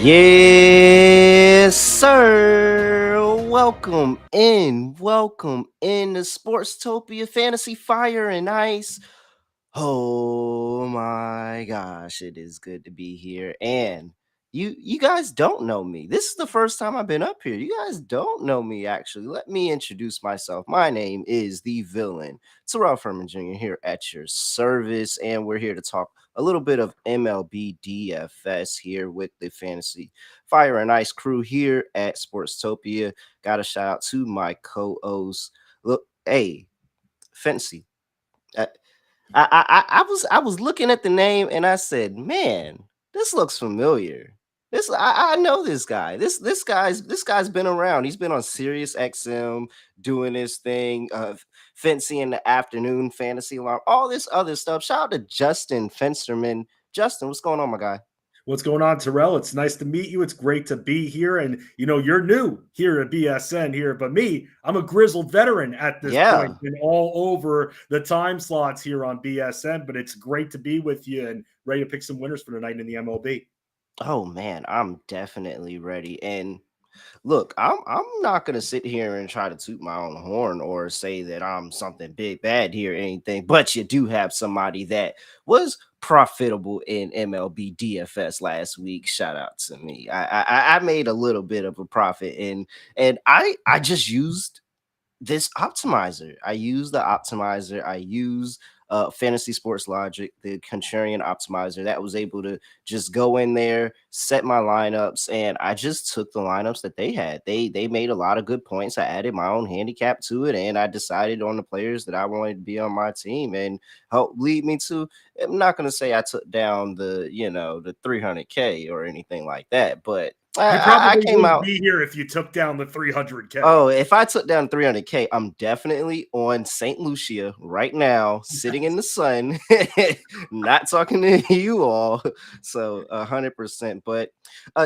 Yes, sir. Welcome in to Sportstopia Fantasy Fire and Ice. Oh my gosh, it is good to be here. And you guys don't know me. This is the first time I've been up here. You guys don't know me actually. Let me introduce myself. My name is the villain, Terrell Furman Jr. here at your service, and we're here to talk a little bit of MLB DFS here with the Fantasy Fire and Ice crew here at Sportstopia. Got a shout out to my co-host. Look, hey, Fancy. I was looking at the name and I said, "Man, this looks familiar. I know this guy. This guy's been around. He's been on Sirius XM doing his thing, fancy in the afternoon, fantasy alarm, all this other stuff." Shout out to Justin Fensterman. Justin, what's going on, my guy? What's going on, Terrell? It's nice to meet you. It's great to be here. And, you're new here at BSN here, but me, I'm a grizzled veteran at this Yeah. point and all over the time slots here on BSN. But it's great to be with you and ready to pick some winners for tonight in the MLB. Oh man, I'm definitely ready. And look, I'm not gonna sit here and try to toot my own horn or say that I'm something big bad here or anything, but you do have somebody that was profitable in MLB DFS last week. Shout out to me. I made a little bit of a profit and I just used this optimizer. I use the optimizer. I use Fantasy Sports Logic, the contrarian optimizer that was able to just go in there, set my lineups, and I just took the lineups that they had. They made a lot of good points. I added my own handicap to it, and I decided on the players that I wanted to be on my team and help lead me to. I'm not going to say I took down the 300K or anything like that, but You I probably came wouldn't out. be here if you took down the 300K. Oh, if I took down 300K, I'm definitely on St. Lucia right now, sitting in the sun, not talking to you all. So 100%. But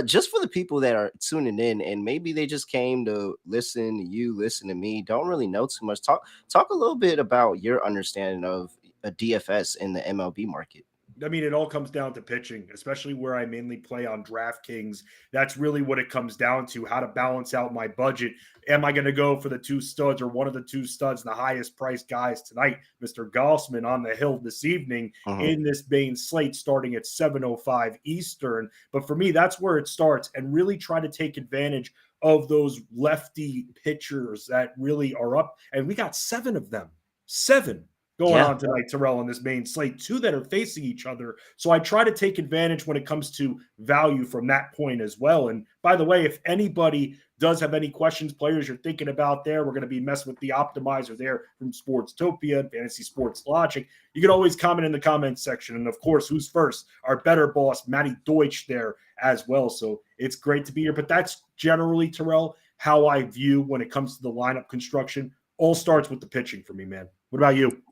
just for the people that are tuning in and maybe they just came to listen to you, listen to me, don't really know too much. Talk a little bit about your understanding of a DFS in the MLB market. I mean, it all comes down to pitching, especially where I mainly play on DraftKings. That's really what it comes down to, how to balance out my budget. Am I going to go for the two studs or one of the two studs, the highest priced guys tonight? Mr. Gossman on the hill this evening Mhm. in this main slate starting at 7:05 Eastern. But for me, that's where it starts, and really try to take advantage of those lefty pitchers that really are up. And we got 7 of them. 7 going Yeah. on tonight, Terrell, on this main slate, 2 that are facing each other. So I try to take advantage when it comes to value from that point as well. And by the way, if anybody does have any questions, players you're thinking about there, we're going to be messing with the optimizer there from Sportstopia and Fantasy Sports Logic. You can always comment in the comments section. And of course, who's first? Our better boss, Matty Deutsch, there as well. So it's great to be here. But that's generally, Terrell, how I view when it comes to the lineup construction. All starts with the pitching for me, man. What about you?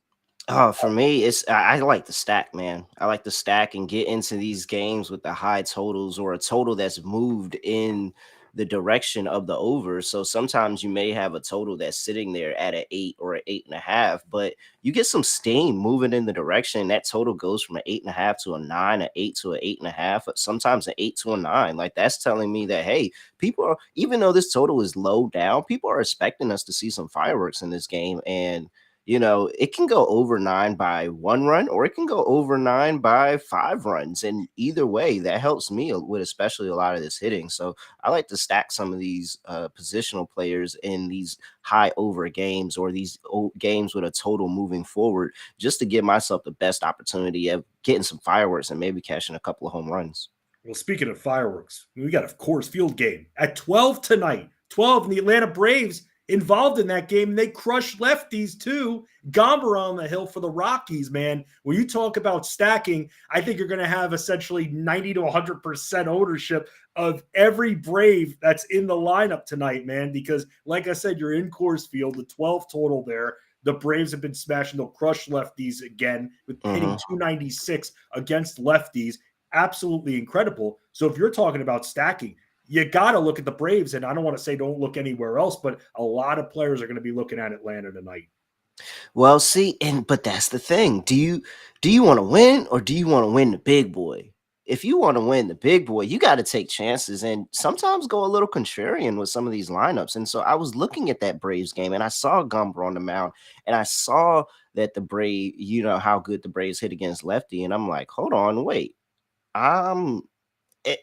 Oh, for me, I like the stack, man. I like the stack and get into these games with the high totals or a total that's moved in the direction of the over. So sometimes you may have a total that's sitting there at an 8 or an 8.5, but you get some steam moving in the direction. That total goes from an 8.5 to a 9, an 8 to an 8.5, sometimes an 8 to a 9. Like that's telling me that hey, people are, even though this total is low down, people are expecting us to see some fireworks in this game. And it can go over 9 by 1 run, or it can go over 9 by 5 runs. And either way, that helps me with especially a lot of this hitting. So I like to stack some of these positional players in these high over games or these games with a total moving forward, just to give myself the best opportunity of getting some fireworks and maybe catching a couple of home runs. Well, speaking of fireworks, we got a Coors Field game at 12 tonight. 12, and the Atlanta Braves involved in that game. They crushed lefties too. Gomber on the hill for the Rockies, man. When you talk about stacking, I think you're going to have essentially 90 to 100% ownership of every Brave that's in the lineup tonight, man, because like I said, you're in Coors Field, the 12 total there. The Braves have been smashing. They'll crush lefties again with hitting 296 against lefties. Absolutely incredible. So if you're talking about stacking, you got to look at the Braves, and I don't want to say don't look anywhere else, but a lot of players are going to be looking at Atlanta tonight. Well, see, but that's the thing. Do you want to win, or do you want to win the big boy? if you want to win the big boy, you got to take chances and sometimes go a little contrarian with some of these lineups. And so I was looking at that Braves game and I saw Gumber on the mound and I saw that the Brave, how good the Braves hit against lefty. And I'm like, hold on, wait. Um, it,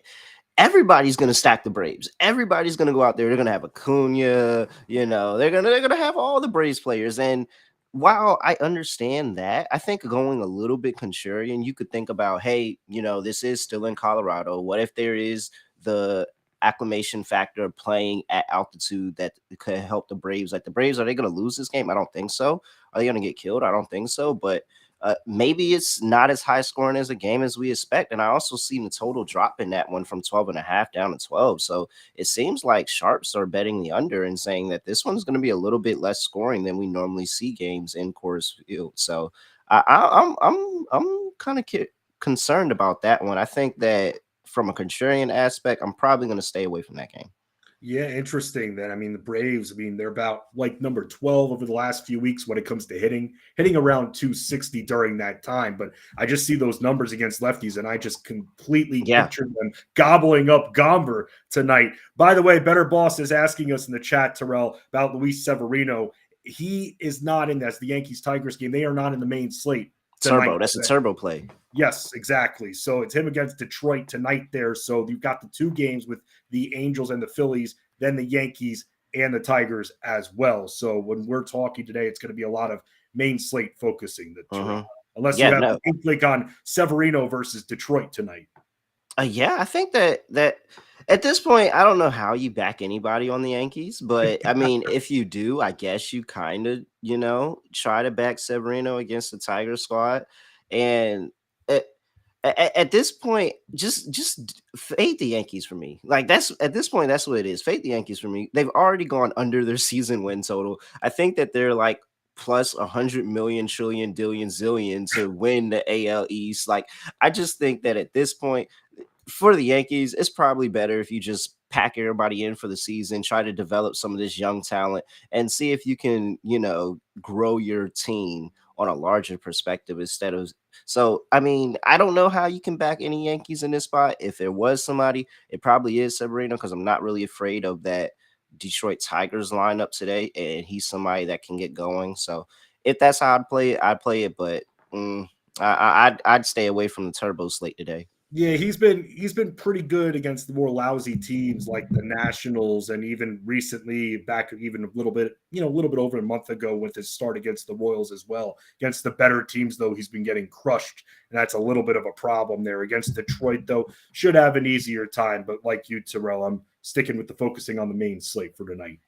everybody's going to stack the Braves. Everybody's going to go out there. They're going to have Acuna, they're going to have all the Braves players. And while I understand that, I think going a little bit contrarian, you could think about, hey, this is still in Colorado. What if there is the acclimation factor of playing at altitude that could help the Braves? Like the Braves, are they going to lose this game? I don't think so. Are they going to get killed? I don't think so. But maybe it's not as high scoring as a game as we expect. And I also seen the total drop in that one from 12.5 down to 12. So it seems like sharps are betting the under and saying that this one's going to be a little bit less scoring than we normally see games in Coors Field. So I'm kind of concerned about that one. I think that from a contrarian aspect, I'm probably going to stay away from that game. Yeah, interesting then. I mean, the Braves, they're about like number 12 over the last few weeks when it comes to hitting around 260 during that time. But I just see those numbers against lefties and I just completely picture them gobbling up Gomber tonight. By the way, Better Boss is asking us in the chat, Terrell, about Luis Severino. He is not in that's the Yankees-Tigers game. They are not in the main slate tonight. Turbo, that's a turbo play. Yes, exactly. So it's him against Detroit tonight there. So you've got the two games with the Angels and the Phillies, then the Yankees and the Tigers as well. So when we're talking today, it's going to be a lot of main slate focusing. Unless you have an inkling on Severino versus Detroit tonight. I think that at this point, I don't know how you back anybody on the Yankees, but I mean, if you do, I guess you kind of, try to back Severino against the Tiger squad. And at this point, just fade the Yankees for me. Like at this point, that's what it is. Fade the Yankees for me. They've already gone under their season win total. I think that they're like plus 100 million trillion dillion zillion to win the AL East. Like I just think that at this point, for the Yankees, it's probably better if you just pack everybody in for the season, try to develop some of this young talent, and see if you can, grow your team on a larger perspective instead of. So, I mean, I don't know how you can back any Yankees in this spot. If there was somebody, it probably is Severino because I'm not really afraid of that Detroit Tigers lineup today, and he's somebody that can get going. So, if that's how I'd play it. But I'd stay away from the turbo slate today. Yeah, he's been pretty good against the more lousy teams like the Nationals, and even recently back even a little bit over a month ago with his start against the Royals as well. Against the better teams, though, he's been getting crushed, and that's a little bit of a problem there. Against Detroit, though, should have an easier time. But like you, Terrell, I'm sticking with the focusing on the main slate for tonight.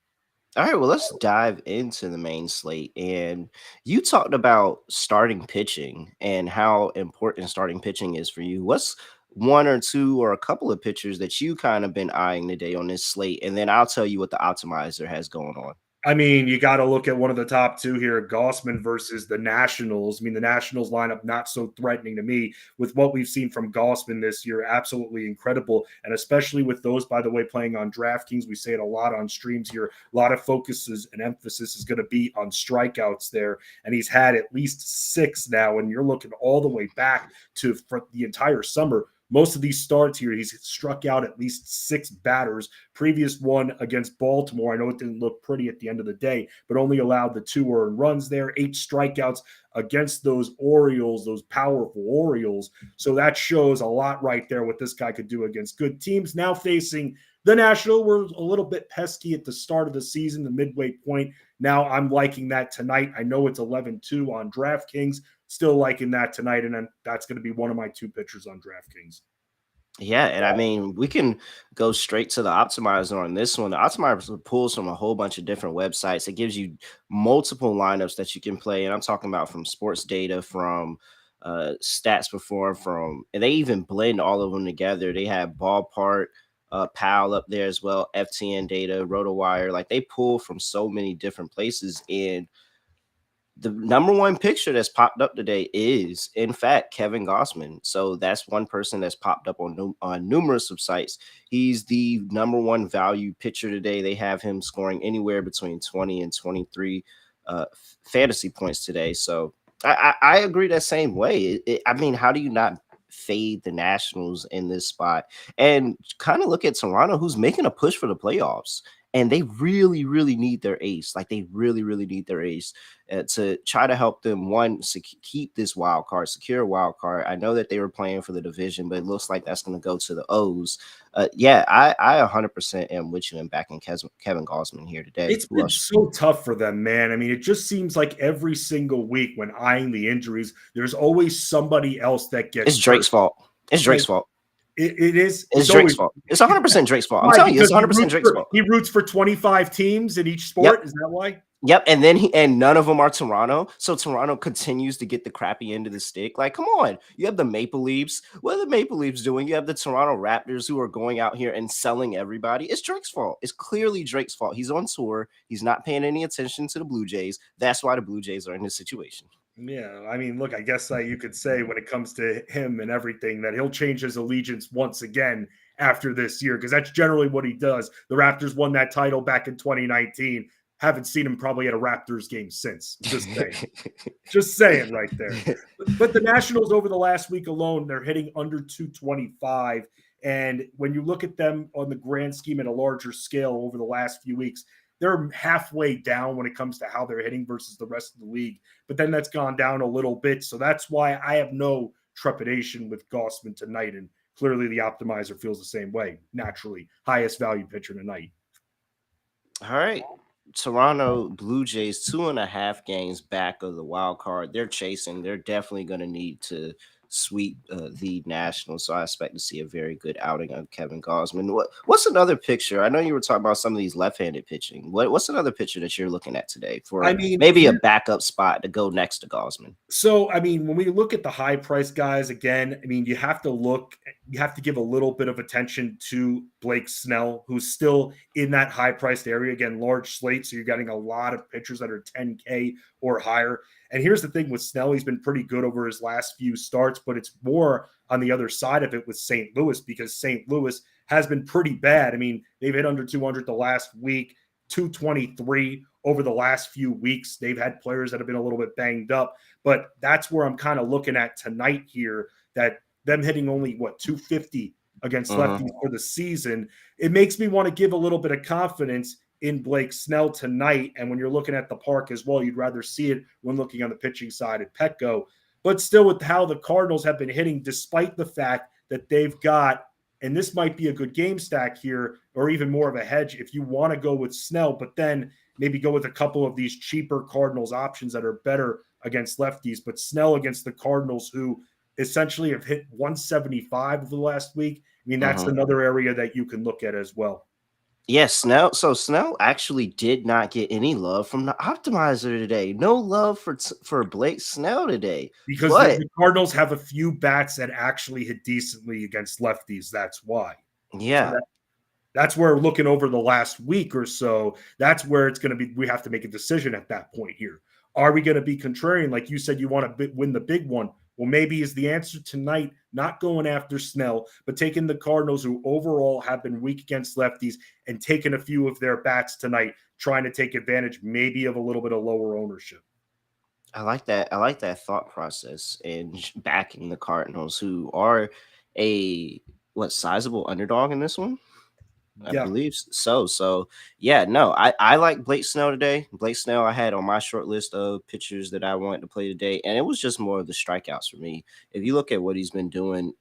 All right, well, let's dive into the main slate. And you talked about starting pitching and how important starting pitching is for you. What's one or two or a couple of pitchers that you kind of been eyeing today on this slate? And then I'll tell you what the optimizer has going on. I mean, you got to look at one of the top two here, Gausman versus the Nationals. I mean, the Nationals lineup not so threatening to me with what we've seen from Gausman this year. Absolutely incredible. And especially with those, by the way, playing on DraftKings, we say it a lot on streams here. A lot of focuses and emphasis is going to be on strikeouts there. And he's had at least 6 now. And you're looking all the way back to for the entire summer. Most of these starts here, he's struck out at least 6 batters. Previous one against Baltimore, I know it didn't look pretty at the end of the day, but only allowed the 2 earned runs there, 8 strikeouts against those Orioles, those powerful Orioles. So that shows a lot right there what this guy could do against good teams. Now facing the Nationals, were a little bit pesky at the start of the season, the midway point. Now I'm liking that tonight. I know it's 11-2 on DraftKings. Still liking that tonight, and then that's going to be one of my 2 pitchers on DraftKings. Yeah, and I mean, we can go straight to the optimizer on this one. The optimizer pulls from a whole bunch of different websites. It gives you multiple lineups that you can play, and I'm talking about from sports data, from stats perform, and they even blend all of them together. They have ballpark, PAL up there as well, FTN data, RotoWire. Like they pull from so many different places, and the number one picture that's popped up today is, in fact, Kevin Gausman. So that's one person that's popped up on numerous of sites. He's the number one value pitcher today. They have him scoring anywhere between 20 and 23 fantasy points today. So I agree that same way. I mean, how do you not fade the Nationals in this spot and kind of look at Toronto, who's making a push for the playoffs. And they really, really need their ace. Like they really, really need their ace to try to help them keep this wild card, secure a wild card. I know that they were playing for the division, but it looks like that's going to go to the O's. Yeah, I 100% am with you in backing Kevin Gausman here today. It's been so tough for them, man. I mean, it just seems like every single week when eyeing the injuries, there's always somebody else that gets It's Drake's fault. It's Drake's fault. It is. It's Drake's fault. It's 100% Drake's fault. I'm telling you, it's 100% Drake's fault. He roots for 25 teams in each sport. Yep. Is that why? Yep. And then and none of them are Toronto. So Toronto continues to get the crappy end of the stick. Like, come on. You have the Maple Leafs. What are the Maple Leafs doing? You have the Toronto Raptors who are going out here and selling everybody. It's Drake's fault. It's clearly Drake's fault. He's on tour. He's not paying any attention to the Blue Jays. That's why the Blue Jays are in this situation. Yeah, I mean, look, I guess you could say when it comes to him and everything that he'll change his allegiance once again after this year, because that's generally what he does. The Raptors won that title back in 2019. Haven't seen him probably at a Raptors game since. Just saying. Just saying right there. But the Nationals over the last week alone, they're hitting under 225. And when you look at them on the grand scheme at a larger scale over the last few weeks, they're halfway down when it comes to how they're hitting versus the rest of the league. But then that's gone down a little bit. So that's why I have no trepidation with Gausman tonight. And clearly the optimizer feels the same way. Naturally, highest value pitcher tonight. All right. Toronto Blue Jays 2.5 games back of the wild card. They're chasing. They're definitely going to need to sweep the Nationals. So I expect to see a very good outing of Kevin Gausman. What's another picture? I know you were talking about some of these left-handed pitching. What's another picture that you're looking at today for maybe a backup spot to go next to Gausman? So, I mean, when we look at the high price guys again, I mean, you have to give a little bit of attention to Blake Snell, who's still in that high priced area. Again, large slate. So you're getting a lot of pitchers that are 10K or higher. And here's the thing with Snell, he's been pretty good over his last few starts, but it's more on the other side of it with St. Louis, because St. Louis has been pretty bad. I mean, they've hit under 200 the last week, 223 over the last few weeks. They've had players that have been a little bit banged up, but that's where I'm kind of looking at tonight here, that them hitting only 250 against lefties for the season. It makes me want to give a little bit of confidence in Blake Snell tonight. And when you're looking at the park as well, you'd rather see it when looking on the pitching side at Petco. But still, with how the Cardinals have been hitting, despite the fact that they've got, and this might be a good game stack here, or even more of a hedge if you want to go with Snell, but then maybe go with a couple of these cheaper Cardinals options that are better against lefties. But Snell against the Cardinals, who essentially have hit 175 over the last week, I mean, that's another area that you can look at as well. Yes, Snell. So Snell actually did not get any love from the optimizer today. No love for Blake Snell today. Because the Cardinals have a few bats that actually hit decently against lefties. That's why. Yeah. So that's where, looking over the last week or so, that's where it's going to be. We have to make a decision at that point here. Are we going to be contrarian? Like you said, you want to win the big one. Well, maybe is the answer tonight not going after Snell, but taking the Cardinals, who overall have been weak against lefties, and taking a few of their bats tonight, trying to take advantage maybe of a little bit of lower ownership. I like that. I like that thought process and backing the Cardinals, who are a sizable underdog in this one. I believe so. So, yeah, no, I like Blake Snell today. Blake Snell I had on my short list of pitchers that I wanted to play today, and it was just more of the strikeouts for me. If you look at what he's been doing,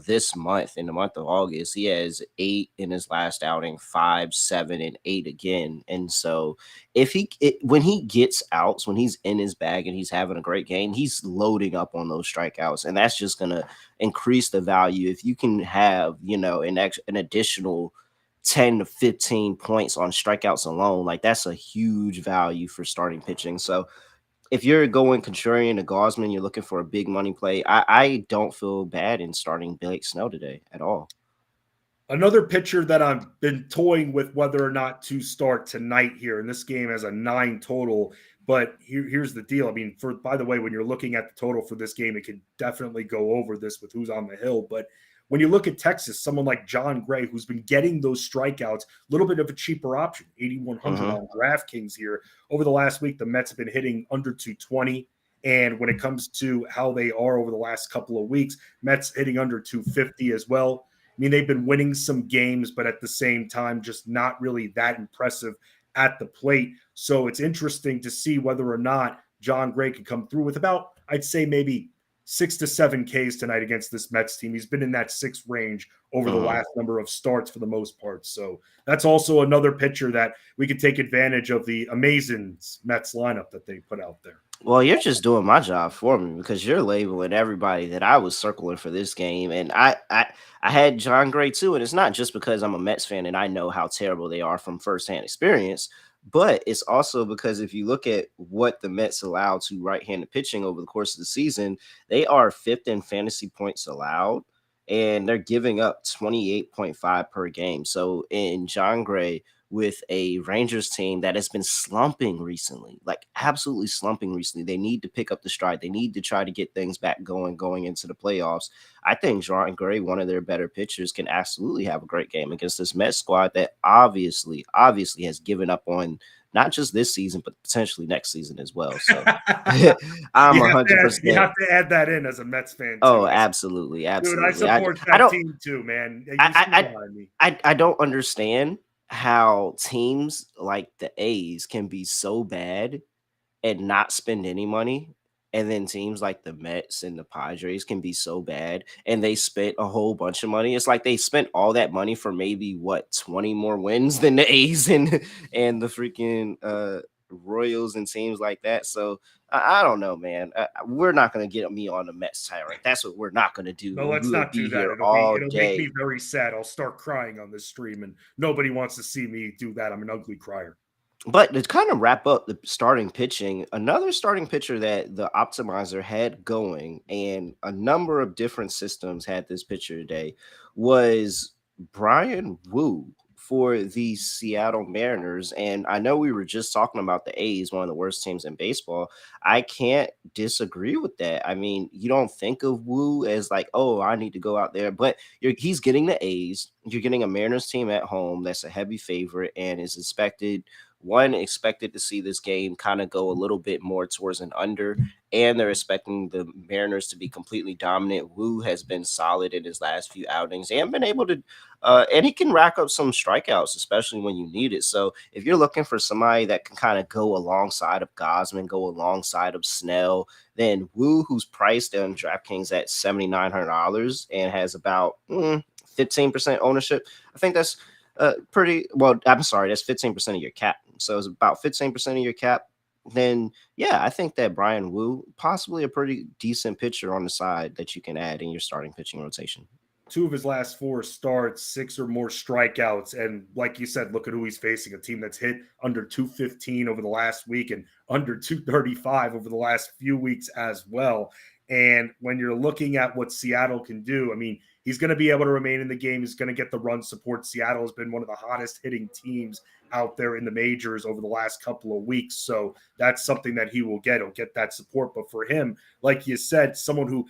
this month, in the month of August, he has 8 in his last outing, 5, 7, and 8 again. And so when he gets outs, when he's in his bag and he's having a great game, he's loading up on those strikeouts, and that's just going to increase the value. If you can have, an additional 10 to 15 points on strikeouts alone, like that's a huge value for starting pitching. So if you're going contrarian to Gausman, you're looking for a big money play, I don't feel bad in starting Blake Snell today at all. Another pitcher that I've been toying with whether or not to start tonight here, and this game has a 9 total, but here's the deal. I mean, by the way, when you're looking at the total for this game, it can definitely go over this with who's on the hill, but when you look at Texas, someone like John Gray, who's been getting those strikeouts, a little bit of a cheaper option, 8,100 on DraftKings here. Over the last week, the Mets have been hitting under 220. And when it comes to how they are over the last couple of weeks, Mets hitting under 250 as well. I mean, they've been winning some games, but at the same time, just not really that impressive at the plate. So it's interesting to see whether or not John Gray can come through with about, I'd say, maybe 6 to 7 Ks tonight against this Mets team. He's been in that 6 range over the last number of starts for the most part. So that's also another pitcher that we could take advantage of the amazing Mets lineup that they put out there. Well, you're just doing my job for me because you're labeling everybody that I was circling for this game, and I had John Gray too, and it's not just because I'm a Mets fan and I know how terrible they are from firsthand experience, but it's also because if you look at what the Mets allow to right-handed pitching over the course of the season, they are fifth in fantasy points allowed, and they're giving up 28.5 per game. So in John Gray, with a Rangers team that has been slumping recently, like absolutely slumping recently. They need to pick up the stride. They need to try to get things back going into the playoffs. I think John Gray, one of their better pitchers, can absolutely have a great game against this Mets squad that obviously has given up on not just this season, but potentially next season as well. So I'm 100%. You have to add that in as a Mets fan, too. Oh, absolutely. Dude, I support that team, too, man. I don't understand how teams like the A's can be so bad and not spend any money, and then teams like the Mets and the Padres can be so bad and they spent a whole bunch of money. It's like they spent all that money for maybe 20 more wins than the A's and the freaking Royals and teams like that. So I don't know, man. We're not going to get me on the Mets tyrant. That's what we're not going to do. No, let's not do that. It'll make me very sad. I'll start crying on this stream, and nobody wants to see me do that. I'm an ugly crier. But to kind of wrap up the starting pitching, another starting pitcher that the optimizer had going, and a number of different systems had this pitcher today, was Brian Wu for the Seattle Mariners. And I know we were just talking about the A's, one of the worst teams in baseball. I can't disagree with that. I mean, you don't think of Wu as like, oh, I need to go out there, but he's getting the A's. You're getting a Mariners team at home that's a heavy favorite and is expected to see this game kind of go a little bit more towards an under, and they're expecting the Mariners to be completely dominant. Wu has been solid in his last few outings and been able to, and he can rack up some strikeouts, especially when you need it. So if you're looking for somebody that can kind of go alongside of Gosman, go alongside of Snell, then Wu, who's priced on DraftKings at $7,900 and has about 15% ownership, I think that's pretty well. I'm sorry, that's 15% of your cap. So it's about 15% of your cap. Then yeah, I think that Brian Wu, possibly a pretty decent pitcher on the side that you can add in your starting pitching rotation. 2 of his last 4 starts, 6 or more strikeouts. And like you said, look at who he's facing, a team that's hit under 215 over the last week and under 235 over the last few weeks as well. And when you're looking at what Seattle can do, I mean, he's going to be able to remain in the game. He's going to get the run support. Seattle has been one of the hottest hitting teams out there in the majors over the last couple of weeks. So that's something that he will get. He'll get that support. But for him, like you said, someone who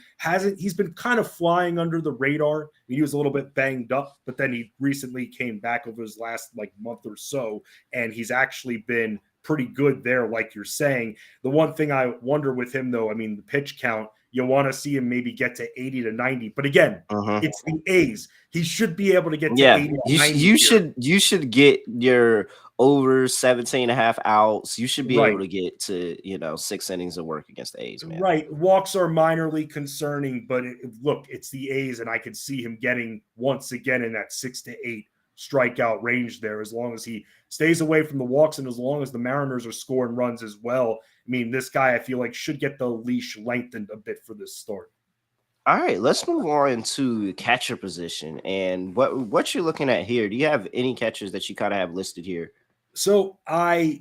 he's been kind of flying under the radar. He was a little bit banged up, but then he recently came back over his last month or so, and he's actually been pretty good there, like you're saying. The one thing I wonder with him, though, I mean, the pitch count, you want to see him maybe get to 80 to 90. But again, it's the A's. He should be able to get to 80 to 90. You should get your over 17 and a half outs. You should be able to get to, 6 innings of work against the A's, man. Right. Walks are minorly concerning, but look, it's the A's, and I could see him getting once again in that 6 to 8 strikeout range there, as long as he stays away from the walks and as long as the Mariners are scoring runs as well. I mean, this guy, I feel like, should get the leash lengthened a bit for this start. All right, let's move on to catcher position. And what you're looking at here, do you have any catchers that you kind of have listed here? So I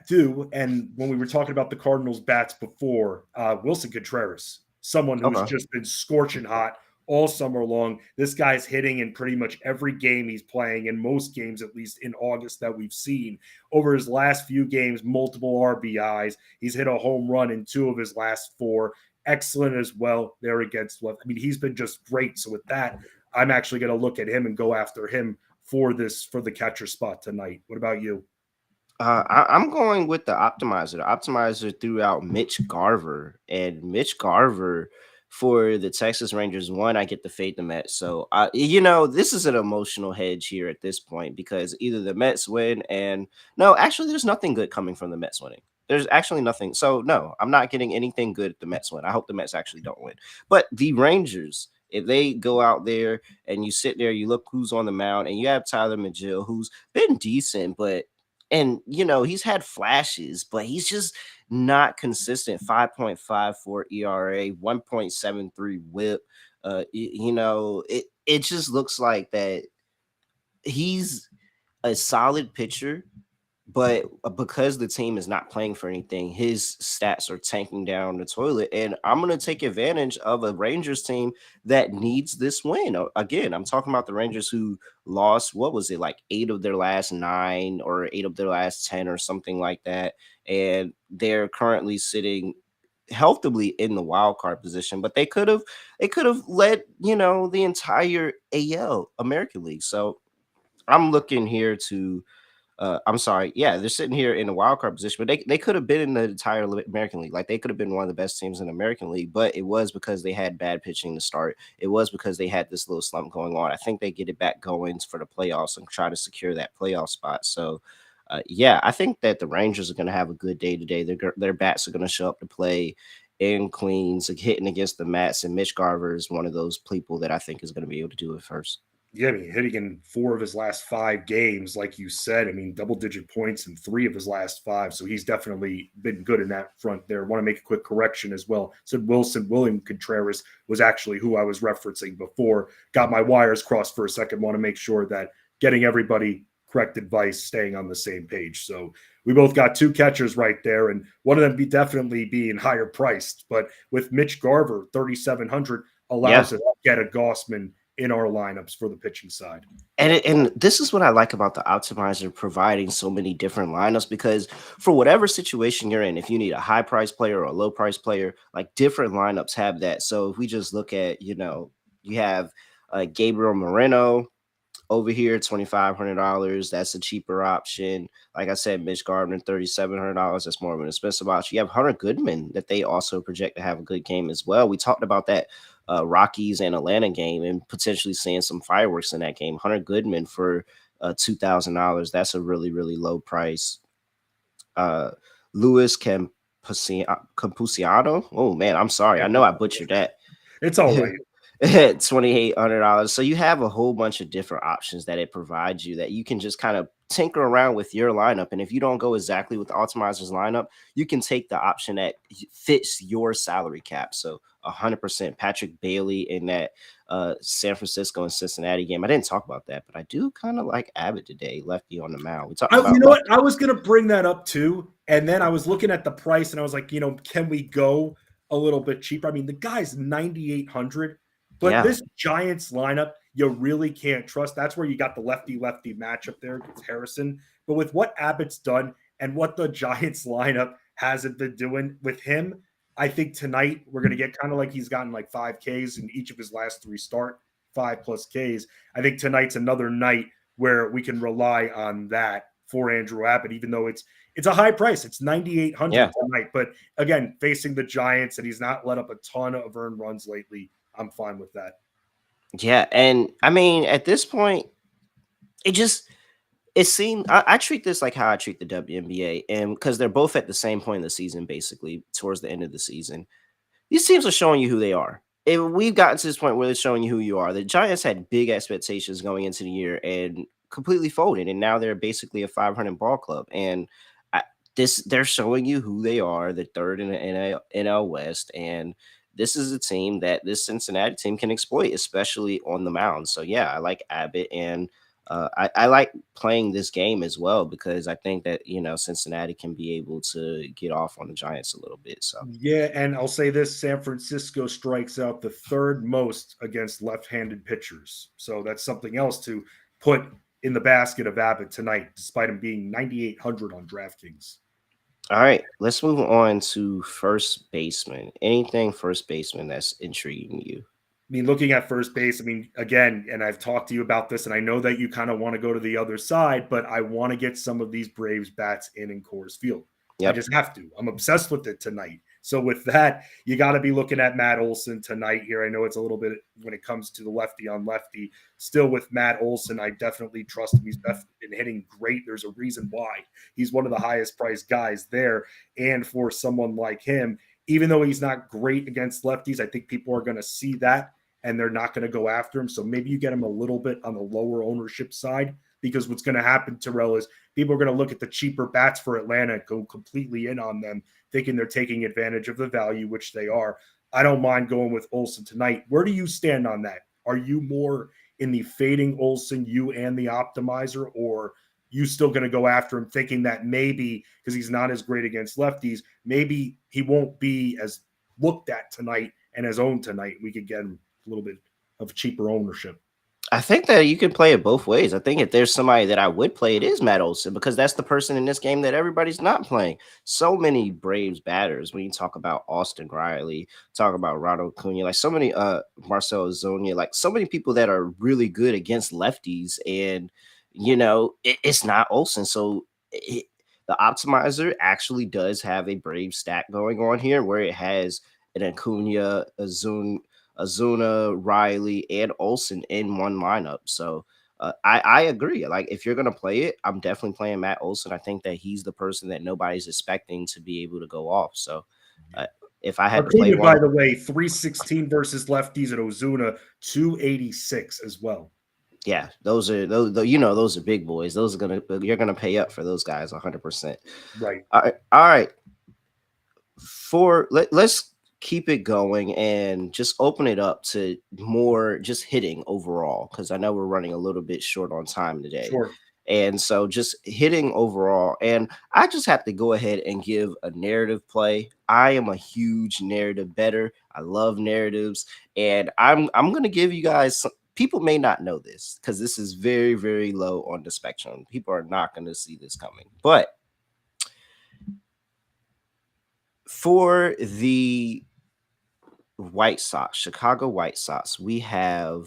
do, and when we were talking about the Cardinals bats before, Wilson Contreras, someone who's just been scorching hot all summer long. This guy's hitting in pretty much every game he's playing, in most games, at least in August, that we've seen. Over his last few games, multiple RBIs. He's hit a home run in 2 of his last 4. Excellent as well there against left. I mean, he's been just great. So with that, I'm actually going to look at him and go after him for the catcher spot tonight. What about you? I'm going with the optimizer. The optimizer threw out Mitch Garver, and Mitch Garver for the Texas Rangers. One, I get to fade the Mets, so this is an emotional hedge here at this point because either the Mets win, and no, actually, there's nothing good coming from the Mets winning. There's actually nothing. So no, I'm not getting anything good if the Mets win. I hope the Mets actually don't win. But the Rangers, if they go out there and you sit there, you look who's on the mound, and you have Tyler McGill, who's been decent, but he's had flashes, but he's just not consistent. 5.54 ERA, 1.73 whip. It just looks like that he's a solid pitcher, but because the team is not playing for anything, his stats are tanking down the toilet. And I'm going to take advantage of a Rangers team that needs this win. Again, I'm talking about the Rangers who lost, what was it, like 8 of their last 9 or 8 of their last 10 or something like that. And they're currently sitting healthily in the wild card position, but they could have led, the entire AL American League. So I'm looking here to I'm sorry. Yeah, they're sitting here in a wild card position, but they could have been in the entire American League. Like they could have been one of the best teams in the American League, but it was because they had bad pitching to start. It was because they had this little slump going on. I think they get it back going for the playoffs and try to secure that playoff spot. So, yeah, I think that the Rangers are going to have a good day today. Their bats are going to show up to play in Queens, like, hitting against the Mets, and Mitch Garver is one of those people that I think is going to be able to do it first. Yeah, I mean, hitting in 4 of his last 5 games, like you said. I mean, double-digit points in 3 of his last 5. So he's definitely been good in that front there. Want to make a quick correction as well. Said William Contreras was actually who I was referencing before. Got my wires crossed for a second. Want to make sure that getting everybody correct advice, staying on the same page. So we both got 2 catchers right there, and one of them definitely being higher priced. But with Mitch Garver, 3,700 Yeah. allows us to get a Gossman in our lineups for the pitching side. And this is what I like about the optimizer providing so many different lineups because for whatever situation you're in, if you need a high price player or a low price player, like different lineups have that. So if we just look at, you have Gabriel Moreno over here, $2,500. That's a cheaper option. Like I said, Mitch Gardner, $3,700. That's more of an expensive option. You have Hunter Goodman that they also project to have a good game as well. We talked about that Rockies and Atlanta game and potentially seeing some fireworks in that game. Hunter Goodman for $2,000. That's a really, really low price. Uh, Luis Campusiano. Oh man, I'm sorry. I know I butchered that. It's all right. $2,800. So you have a whole bunch of different options that it provides you that you can just kind of tinker around with your lineup. And if you don't go exactly with the optimizer's lineup, you can take the option that fits your salary cap. So 100% Patrick Bailey in that San Francisco and Cincinnati game. I didn't talk about that, but I do kind of like Abbott today, lefty on the mound. We talked about You know what? I was going to bring that up too. And then I was looking at the price and I was like, can we go a little bit cheaper? I mean, the guy's 9,800, but this Giants lineup, you really can't trust. That's where you got the lefty-lefty matchup there against Harrison. But with what Abbott's done and what the Giants lineup hasn't been doing with him, I think tonight we're going to get kind of like he's gotten like 5 Ks in each of his last 3 start, 5+ Ks. I think tonight's another night where we can rely on that for Andrew Abbott, even though it's a high price. It's 9,800 tonight. But again, facing the Giants, and he's not let up a ton of earned runs lately, I'm fine with that. Yeah, and I mean, at this point, it seemed I treat this like how I treat the WNBA, and because they're both at the same point in the season, basically towards the end of the season. These teams are showing you who they are. And we've gotten to this point where they're showing you who you are. The Giants had big expectations going into the year and completely folded, and now they're basically a 500 ball club. And they're showing you who they are. The third in the NL West, and this is a team that this Cincinnati team can exploit, especially on the mound. So yeah, I like Abbott, and I like playing this game as well because I think that Cincinnati can be able to get off on the Giants a little bit. So yeah, and I'll say this: San Francisco strikes out the 3rd most against left-handed pitchers, so that's something else to put in the basket of Abbott tonight, despite him being 9,800 on DraftKings. all right, let's move on to first baseman. Anything first baseman that's intriguing you? mean, looking at first base, I mean, again, and I've talked to you about this, and I know that you kind of want to go to the other side, but I want to get some of these Braves bats in Coors Field. I Yep. just have to. I'm obsessed with it tonight. So with that, you got to be looking at Matt Olson tonight here. I know it's a little bit when it comes to the lefty on lefty. Still with Matt Olson, I definitely trust him. He's been hitting great. There's a reason why he's one of the highest priced guys there. And for someone like him, even though he's not great against lefties, I think people are going to see that and they're not going to go after him. So maybe you get him a little bit on the lower ownership side, because what's going to happen, Terrell, is people are going to look at the cheaper bats for Atlanta and go completely in on them, thinking they're taking advantage of the value, which they are. I don't mind going with Olson tonight. Where do you stand on that? Are you more in the fading Olson, you and the optimizer, or you still going to go after him thinking that maybe because he's not as great against lefties, maybe he won't be as looked at tonight and as owned tonight? We could get him a little bit of cheaper ownership. I think that you can play it both ways. I think if there's somebody that I would play, it is Matt Olson, because that's the person in this game that everybody's not playing. So many Braves batters, when you talk about Austin Riley, talk about Ronald Acuna, like so many Marcell Ozuna, like so many people that are really good against lefties, and it's not Olson. So the optimizer actually does have a Brave stack going on here where it has an Acuna, Ozuna, Riley, and Olson in one lineup. So I agree. Like, if you're gonna play it, I'm definitely playing Matt Olson. I think that he's the person that nobody's expecting to be able to go off. So uh, if I had to play Acuna, by one, the way, 316 versus lefties, and Ozuna 286 as well. yeah, those are big boys. You're gonna pay up for those guys 100%. Right. All right. Let's keep it going and just open it up to more just hitting overall, because I know we're running a little bit short on time today. Sure. And so just hitting overall, and I just have to go ahead and give a narrative play. I am a huge narrative bettor. I love narratives, and I'm going to give you guys some. People may not know this because this is very, very low on the spectrum. People are not going to see this coming. But for the White Sox, Chicago White Sox, we have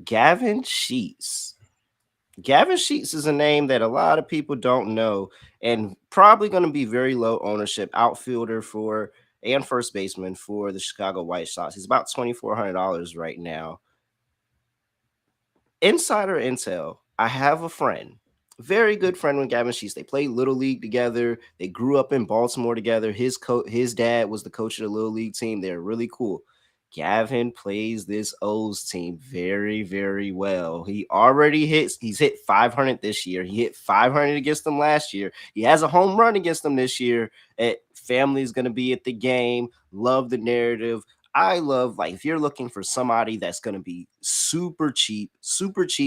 Gavin Sheets. Gavin Sheets is a name that a lot of people don't know, and probably going to be very low ownership outfielder for and first baseman for the Chicago White Sox. He's about $2,400 right now. Insider intel, I have a friend, very good friend with Gavin Sheets. They played Little League together. They grew up in Baltimore together. His dad was the coach of the Little League team. They're really cool. Gavin plays this O's team very, very well. He's hit 500 this year. He hit 500 against them last year. He has a home run against them this year. Family's going to be at the game. Love the narrative. I love, like, if you're looking for somebody that's going to be super cheap,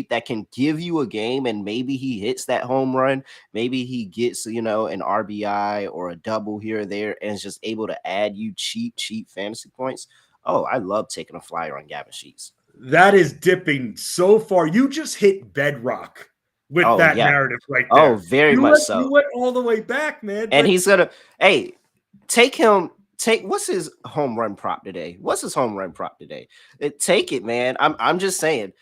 that can give you a game, and maybe he hits that home run, maybe he gets, an RBI or a double here or there, and is just able to add you cheap fantasy points. Oh, I love taking a flyer on Gavin Sheets. That is dipping so far. You just hit bedrock with that narrative right there. Oh, very much so. You went all the way back, man. And he's going to, hey, what's his home run prop today? Take it, man. I'm just saying,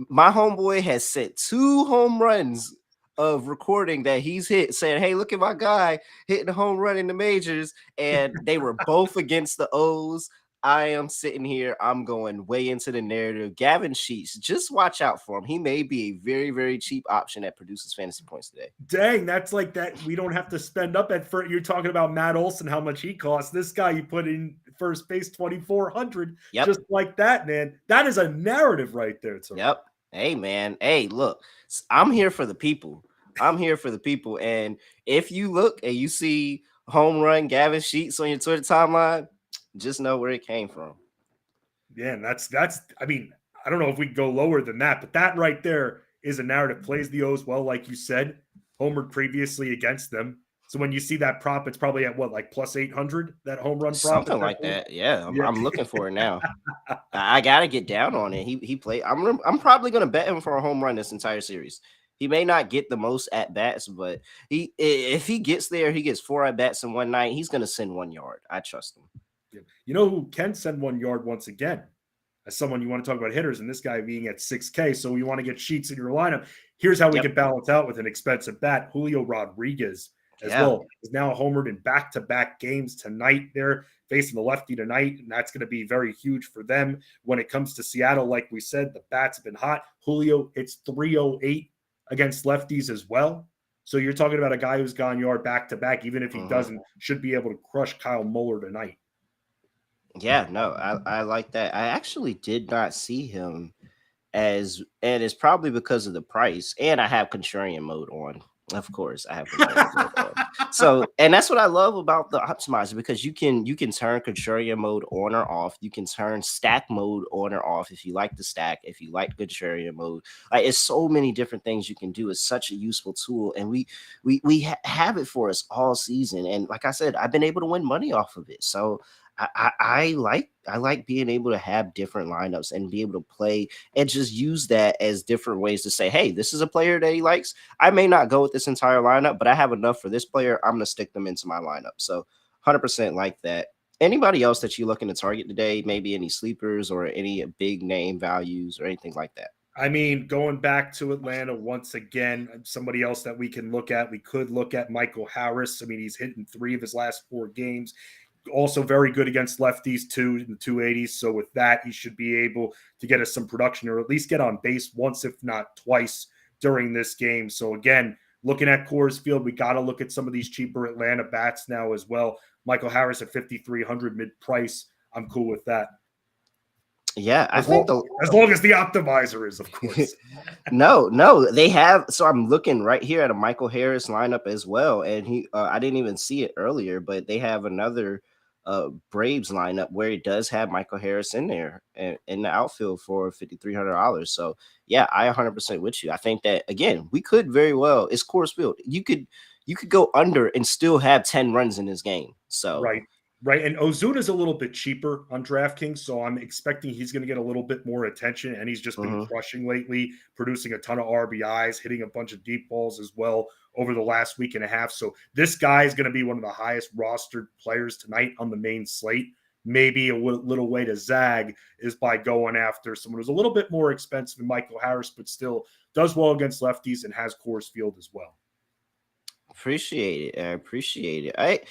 my homeboy has set 2 home runs of recording that he's hit, saying, hey, look at my guy hitting a home run in the majors, and they were both against the O's. I am sitting here, I'm going way into the narrative. Gavin Sheets, just watch out for him. He may be a very, very cheap option that produces fantasy points today. Dang, that's like that. We don't have to spend up at first. You're talking about Matt Olson, how much he costs. This guy you put in first base 2,400, just like that, man. That is a narrative right there. Yep. Hey, man. Hey, look, I'm here for the people. And if you look and you see home run Gavin Sheets on your Twitter timeline, just know where it came from. Yeah, and that's I mean, I don't know if we can go lower than that, but that right there is a narrative. Plays the O's well, like you said, homered previously against them. So when you see that prop, it's probably at what, like plus 800, that home run prop? Something like that. Yeah, I'm looking for it now. I got to get down on it. He played. I'm probably going to bet him for a home run this entire series. He may not get the most at bats, but if he gets there, he gets 4 at bats in one night. He's going to send 1 yard. I trust him. You know who can send 1 yard once again? as someone you want to talk about hitters, and this guy being at 6K. So you want to get Sheets in your lineup. Here's how we Yep. can balance out with an expensive bat. Julio Rodriguez as Yeah. well is now homered in back-to-back games tonight. They're facing the lefty tonight, and that's going to be very huge for them. When it comes to Seattle, like we said, the bats have been hot. Julio hits 308 against lefties as well. So you're talking about a guy who's gone yard back-to-back, even if he doesn't, should be able to crush Kyle Muller tonight. Yeah, no, I like that. I actually did not see him and it's probably because of the price. And I have contrarian mode on. Of course, I have contrarian mode on. So, and that's what I love about the optimizer, because you can turn contrarian mode on or off. You can turn stack mode on or off if you like the stack, if you like contrarian mode. Like, it's so many different things you can do. It's such a useful tool, and have it for us all season. And like I said, I've been able to win money off of it. So I like being able to have different lineups and be able to play and just use that as different ways to say, hey, this is a player that he likes. I may not go with this entire lineup, but I have enough for this player. I'm going to stick them into my lineup. So 100% like that. Anybody else that you're looking to target today? Maybe any sleepers or any big name values or anything like that? I mean, going back to Atlanta once again, somebody else that we can look at, we could look at Michael Harris. I mean, he's hitting 3 of his last 4 games. Also very good against lefties too in the 280s. So with that, he should be able to get us some production, or at least get on base once, if not twice, during this game. So again, looking at Coors Field, we got to look at some of these cheaper Atlanta bats now as well. Michael Harris at 5,300 mid price. I'm cool with that. Yeah, as long as the optimizer is, of course. No, they have. So I'm looking right here at a Michael Harris lineup as well, and I didn't even see it earlier, but they have another Braves lineup where it does have Michael Harris in there and in the outfield for $5,300. So yeah, I 100% with you. I think that again, we could very well. It's Coors Field. You could go under and still have 10 runs in this game. So Right. And Ozuna's a little bit cheaper on DraftKings, so I'm expecting he's going to get a little bit more attention, and he's just been crushing lately, producing a ton of RBIs, hitting a bunch of deep balls as well over the last week and a half. So this guy is going to be one of the highest rostered players tonight on the main slate. Maybe a little way to zag is by going after someone who's a little bit more expensive than Michael Harris, but still does well against lefties and has Coors Field as well. Appreciate it. I appreciate it.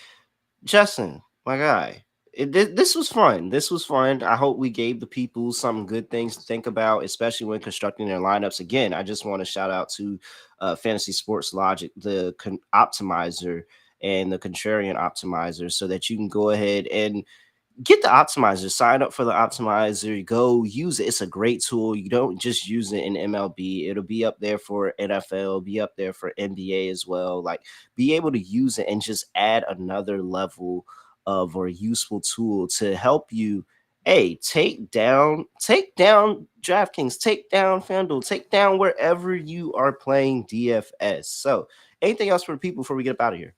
Justin, my guy, this was fun. This was fun. I hope we gave the people some good things to think about, especially when constructing their lineups. Again, I just want to shout out to Fantasy Sports Logic, the optimizer and the contrarian optimizer, so that you can go ahead and get the optimizer, sign up for the optimizer, go use it. It's a great tool. You don't just use it in MLB. It'll be up there for NFL, be up there for NBA as well. Like, be able to use it and just add another level of or useful tool to help you. Hey, take down DraftKings, take down FanDuel, take down wherever you are playing DFS. So anything else for the people before we get up out of here?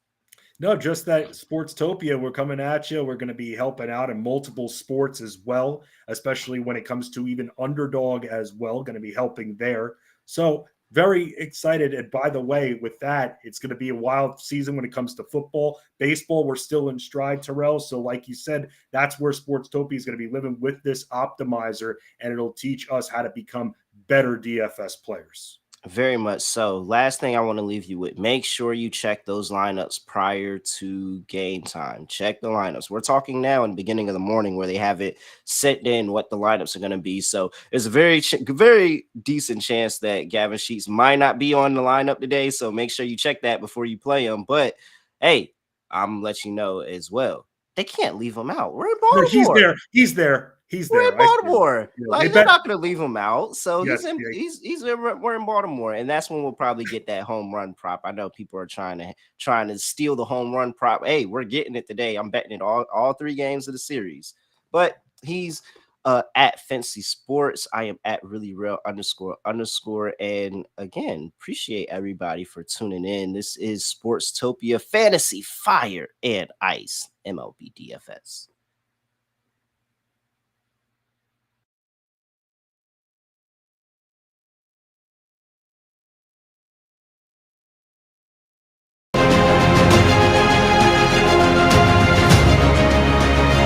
No, just that Sportstopia, we're coming at you. We're going to be helping out in multiple sports as well, especially when it comes to even underdog as well, going to be helping there. So very excited. And by the way, with that, it's going to be a wild season when it comes to football. Baseball, we're still in stride, Terrell. So like you said, that's where Sportstopia is going to be living with this optimizer, and it'll teach us how to become better DFS players. Very much so. Last thing I want to leave you with, make sure you check those lineups prior to game time. Check the lineups. We're talking now in the beginning of the morning where they have it set in what the lineups are going to be. So there's a very decent chance that Gavin Sheets might not be on the lineup today. So make sure you check that before you play him. But hey, I'm going to let you know as well, they can't leave him out. We're in Baltimore. No, he's there. We're in Baltimore. Like, they're not going to leave him out. So yes, we're in Baltimore, and that's when we'll probably get that home run prop. I know people are trying to steal the home run prop. Hey, we're getting it today. I'm betting it all 3 games of the series. But he's at Fancy Sports. I am at really real __. And again, appreciate everybody for tuning in. This is Sportstopia Fantasy Fire and Ice MLB DFS.